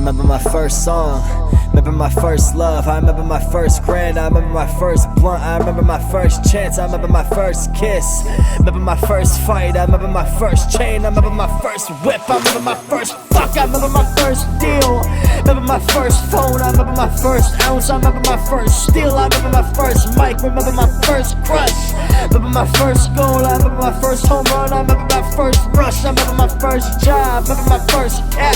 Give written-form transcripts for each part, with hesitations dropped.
remember my first song, remember my first love, I remember my first grand, I remember my first blunt, I remember my first chance, I remember my first kiss, remember my first fight, I remember my first chain, I remember my first whip, I remember my first fuck, I remember my first deal, remember my first phone, I remember my first ounce, I remember my first steal, I remember my first mic, remember my first crush, remember my first goal, I remember my first home run, I remember my first rush, I remember my first job, remember my first cap,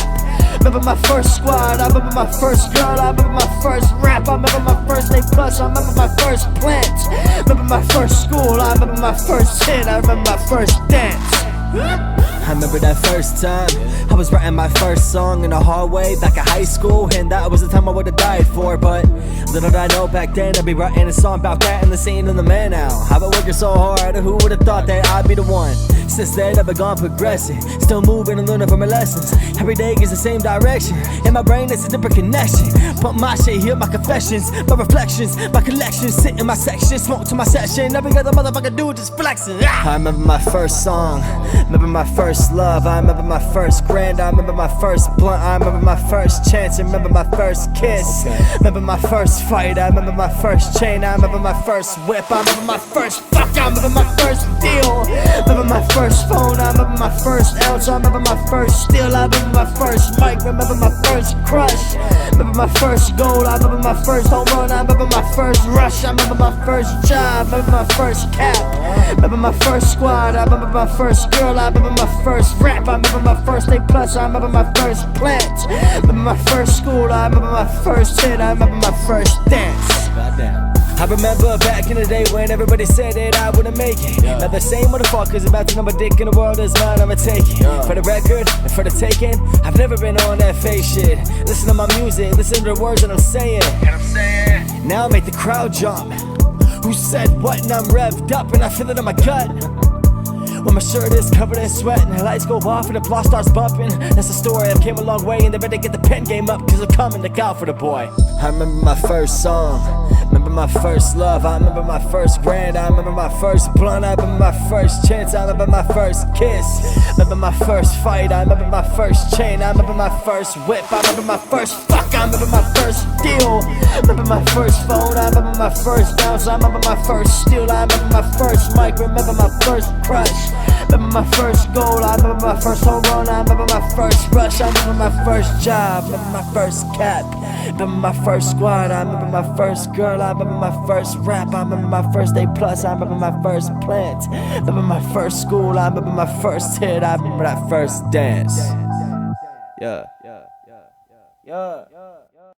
remember my first squad, I remember my first girl, I remember my first rap, I remember my first A+, I remember my first plant, remember my first school, I remember my first hit, I remember my first dance. I remember that first time I was writing my first song in the hallway back at high school, and that was the time I would've died for. But little did I know back then I'd be writing a song about that and the scene in the man now. I've been working so hard, who would've thought that I'd be the one? Since then I've been gone progressing, still moving and learning from my lessons. Every day is the same direction, in my brain it's a different connection. Pump my shit, hear my confessions, my reflections, my collections, sit in my section, smoke to my session. Every other motherfucker do just flexing. I remember my first song, remember my first love, I remember my first grand, I remember my first blunt, I remember my first chance, I remember my first kiss, remember my first fight, I remember my first chain, I remember my first whip, I remember my first fuck, I remember my first deal, remember my first phone, I remember my first ounce, I remember my first steal, I remember my first mic, remember my first crush, remember my first goal, I remember my first home run, I remember my first rush, I remember my first job, remember my first cap, remember my first squad, I remember my first girl, I remember my first rap, I remember my first A+, I remember my first plant, remember my first school, I remember my first hit, I remember my first dance. Goddamn. I remember back in the day when everybody said that I wouldn't make it. Now the same motherfuckers about to know my dick in the world is mine, I'ma take it. For the record and for the taking, I've never been on that fake shit. Listen to my music, listen to the words that I'm saying. Now I make the crowd jump. Who said what? And I'm revved up and I feel it in my gut. When my shirt is covered in sweat and the lights go off and the block starts bumping. That's the story, I came a long way and they better get the pen game up, cause I'm coming to out for the boy. I remember my first song, remember my first love, I remember my first grand, I remember my first blunt, I remember my first chance, I remember my first kiss, remember my first fight, I remember my first chain, I remember my first whip, I remember my first fuck, I remember my first deal, remember my first phone, I remember my first bounce, I remember my first steal, I remember my first mic, remember my first crush, remember my first goal, I remember my first home run, I remember my first rush, I remember my first job, remember my first cap, remember my first squad, I remember my first girl, I remember my first rap, I remember my first A+, I remember my first plant, remember my first school, I remember my first hit, I remember that first dance. Yeah.